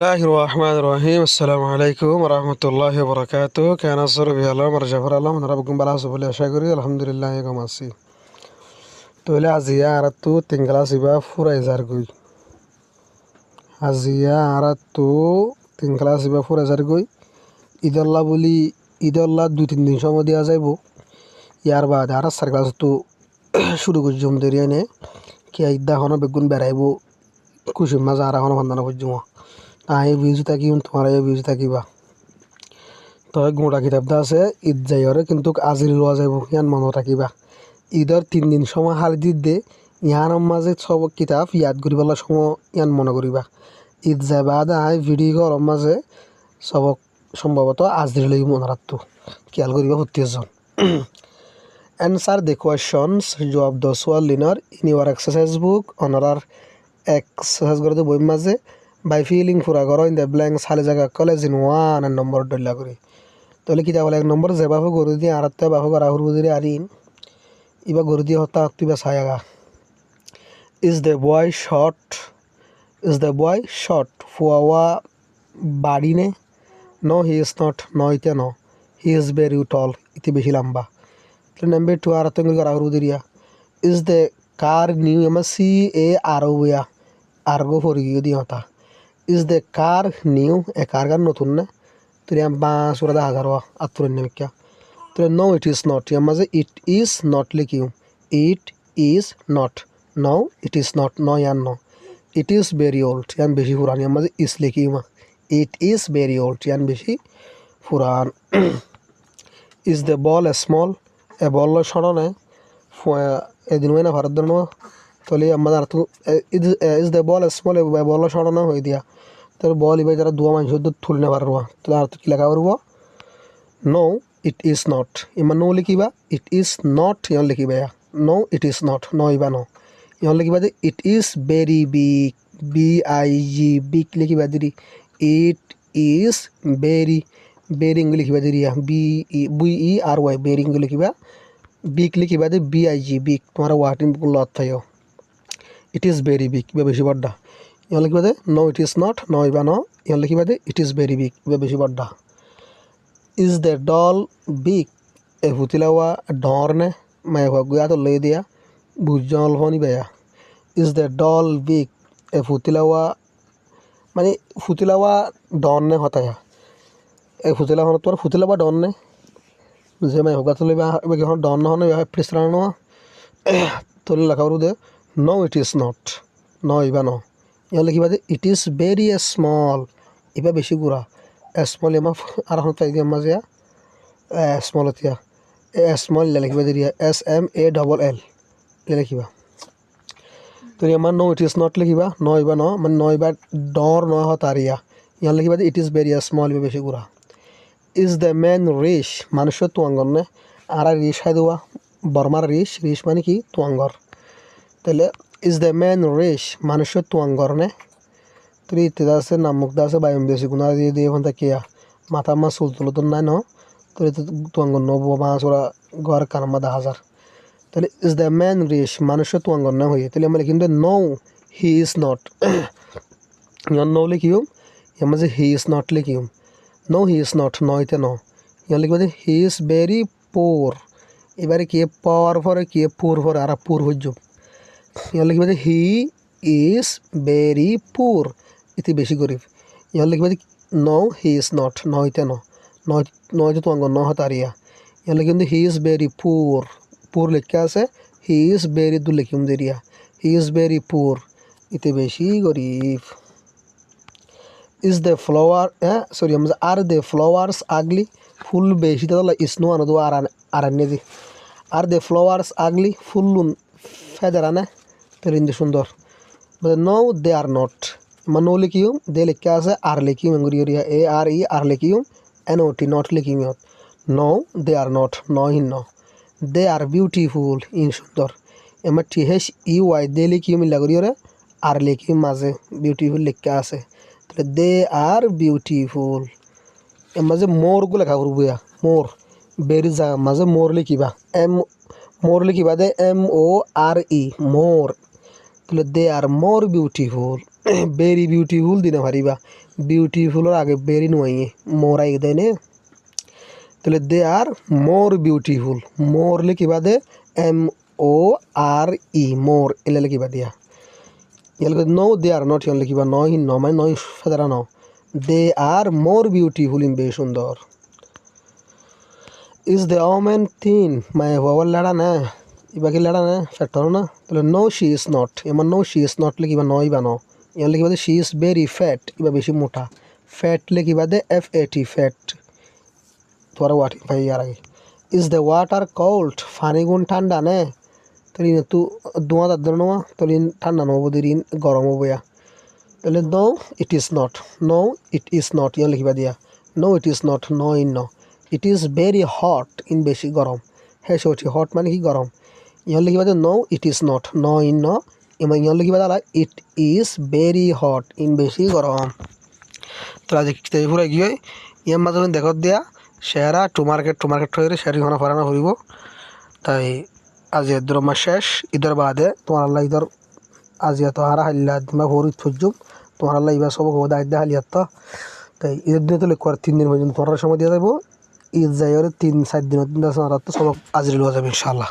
الله الرحمن الرحيم السلام عليكم ورحمة الله وبركاته كان أصر بي الله مرجع فر الله من ربكم بلا سبحانه شاكري الحمد لله كما سي تولي عزيا عرضتو تنقلا سبا فورا يزارقوي عزيا عرضتو تنقلا سبا فورا يزارقوي إذا الله بولي إذا الله دو تين دين شما ديا زيبو ইয়ার বাদে আর সার্কাস তো শুরু করছি জমদেরিয়ানে কি আইদা হনো বেগুন বেড়াইবো খুশি মাজা আর হনো ভান্দানা বুঝুমো তাই ভিউজ থাকিম তোমার ভিউজ থাকিবা তই গোটা কিতাবটা আছে ঈদ যাইরে কিন্তু আজির লোৱা যাইব ইয়ান মনত রাখিবা ঈদর 3 দিন সময় হাল দি দে ইয়ার মাঝে সব কিতাব ইয়াদ করিবালা সময় ইয়ান মনে করিবা ঈদ যায় বাদে আই ভিডিও কর মাঝে সব সম্ভবত আজির লই মনে রাখতো খেয়াল করিবা প্রত্যেকজন Answer the questions জবাব দাও সোয়াল লিনার ইন ইউর এক্সারসাইজ বুক অনারার এক্সারসাইজ করতে বই মাঝে বাই ফিলিং পুরা করো ইন দ্য ব্ল্যাঙ্কস খালি জায়গা কলেজ ইন ওয়ান আর নম্বর ডল্লা করি তাহলে কিতা বলে 1 নম্বর যে বাফু গরু দিয়ে আর একটা বাফু করা হুরবু দিয়ে আরিন ইবা গরু দিয়ে হতা তুইবা ছায়াগা ইজ দ্য বয় শর্ট ফুয়াওয়া বাড়ি নে নো হি ইজ নট নয়তে no he is very tall ইতি বেশি লম্বা Number 2 aratengul kara diria is the car new CARO argo for you di hota is the car new a car gan notun na turiam ba sura da hagarwa atur ne kya to no it is not yamaze it is not likiu it is not no it is not no yan no it is very old yan beshi puran yamaze is likiu it is very old yan beshi puran is the ball small এ বল সরনে এদিন না ভারত ধর্ম তলে আমাদের তো is the ball small বল সরনে হয়ে দিয়া তোর বল ইবে যারা দুয়া মানুষ তুলে না পারবো তাহলে আর তো কি লেখা করবো নো ইট ইজ নট ইমান নো লিখিবা ইট ইজ নট ইয়ন লিখিবা no it is not no ইবা নো ইয়ন লিখিবা যে it is very big BIG big লিখিবা দিদি ইট ইজ ভেরি বেরিং লিখিবা দিরিয়া BERY বেরিং লিখিবা বিগ লিখিবা দে BIG বিগ তোমার ওয়াটিং লত থাইও ইট ইজ ভেরি বিগ ইবা বেশি বড়টা ইয়া লিখিবা দে no it is not no ইবা নো ইয়া লিখিবা দে ইট ইজ ভেরি বিগ ইবা বেশি বড়টা ইজ দ্য ডল বিগ এ ফুতিলাওয়া ডরনে মাই গুয়া তো লই দিয়া বুঝল হনি বেয়া ইজ দ্য ডল বিগ এ ফুতিলাওয়া মানে ফুতিলাওয়া ডরনে হতায়া এই ফুটিলা হন তোর ফুটিলা বা ডন নে যে মাই হোগা তুলে এখন ডন নহনে প্রেসরা নো তুলে লেখা দে no it is not no ইবা নো ইয়া লিখিবা যে ইট ইজ ভেরি স্মল ইবা বেশি গুড়া স্মল এমা আর এখন তাই দিয়ে মাঝে স্মল এতিয়া স্মল লিখিবা দিয়া SMALL লিখিবা তো আমার নো ইট ইজ নট লিখিবা নো ইবা নো মানে নো ইবা ডর ন হতারিয়া ইয়া লিখিবা যে ইট ইজ ভেরি স্মল ইবা বেশি গুড়া ইজ দ্য ম্যান রিশ মানুষের তুয়াঙ্গর নে আর রিশ হাই দেওয়া বর্মার রিশ মানে কি তুয়াঙ্গর তাহলে ইজ দ্য ম্যান রিশ মানুষের তুয়াঙ্গর নে তুই ইত্যাদি আছে নামুকদা আছে বায়ুম বেশি গুণা দিয়ে দিয়ে ওখান থেকে মাথা মা চুল তুলো তো নাই ন তোর তুয়াঙ্গর নবো মাছ ওরা ঘর কানামা 10,000 তাহলে ইজ দ্য ম্যান রিশ মানুষের তুয়াঙ্গর না হয়ে তাহলে আমরা কিন্তু no he is not no লিখিও এর মাঝে হি ইজ নট লিখিও নো হি ইজ নট নয়তে নো ইয়ার লিখবে যে হি ইজ ভেরি পোর এবারে কে পাওয়ার পরে কে পুর পরে আর পুর হইজ ইয়ার লিখবে যে হি ইজ ভেরি পুর এতে বেশি গরিব ইয়ার লিখবে যে নো হি ইজ নট নয়তে নো নয়তে তো অঙ্গ ন হতারিয়া ইয়ার লিখবে যে হি ইজ ভেরি পুর পুর লেখা আছে হি ইজ ভেরি দু লিখিম দেরিয়া হি ইজ ভেরি পুর এতে বেশি গরিব is the flower sorry are the flowers ugly ফুল বেশি তাহলে ইসনো আনদো আরান্নে দি আর the flowers ugly ফুলুন ফেদারানে তেরিন্দে সুন্দর no they are not no লিখিও দে লেখা আছে আর লিখিও মেঙ্গুরিয়া ARE আর লিখিও NOT নট লিখিও no they are not no ইন নো দে আর বিউটিফুল ইন সুন্দর এমা THEY দে লিখিও মিলা করিও আর লিখিও মাঝে বিউটিফুল লেখা আছে দে আর বিউটিফুল এর মাঝে মোরগুলো লেখা করবো মোর বেরি যা মাঝে মোর লিখিবা মোর লিখিবা দে MORE মোর তাহলে দে আর মোর বিউটিফুল ভেরি বিউটিফুল দিনে পারিবা বিউটিফুলের আগে বেরি নয় মোর আগে দেয় নে তাহলে দে আর মোর বিউটিফুল মোর লিখিবা দে MORE মোর এলে লিখিবা দিয়া ইয়ালে নো দে আর নট ইয়ান লিখিবা নয় ন মানে নয় ফেদারা ন দে আর মোর বিউটিফুল ইন বেশি সুন্দর ইজ দ্য ওমেন থিন মানে ওভার লাড়া না ইবাকি লাড়া না ফ্যাক্টর না তাহলে নো শি ইজ নট এমন নো শি ইজ নট লিখিবা নয় বা ন ইয়ান লিখিবা দে শি ইজ ভেরি ফ্যাট ইবা বেশি মোটা ফ্যাট লিখিবা দে FAT ফ্যাট তোরা ওয়াটিং পাই আর আগে ইজ দ্য ওয়াটার কোল্ড পানি গুণ ঠান্ডা নে তাহলে তু দোয়া দার নোয়া তাহলে ঠান্ডা নবো দিন গরম হবো ইয়া তাহলে no it is not no it is not ইয়ান লিখিবা দিয়া no it is not no in no it is very hot in বেশি গরম হ্যাঁ সে হট মানে কি গরম ইয়ান লিখিবা দে no it is not no in no এমন ইয়ান লিখিবা দালা it is very hot in বেশি গরম তো আজ পুরো গিয়ে ইয়ার মাঝে দেখত দিয়া শেয়ারা টু মার্কেট হয়ে শেয়ারিং হওয়া ফরানো হইব তাই আজ এদের মাস শেষ ঈদের বাদে তোমার আল্লাহ ঈদের আজ এত হারা হাল্লা দিমা ভরি থুজুম তোমার আল্লাহ ইবা সব হবো দায়িত্ব হালিয়াত তাই ঈদের দিনে তো লক্ষ্য আর 3 দিন পর্যন্ত তোমার সময় দিয়ে যাবো ঈদ যাই 3-4 দিনের দিন সব আজরি লওয়া যাবে ইনশাআল্লাহ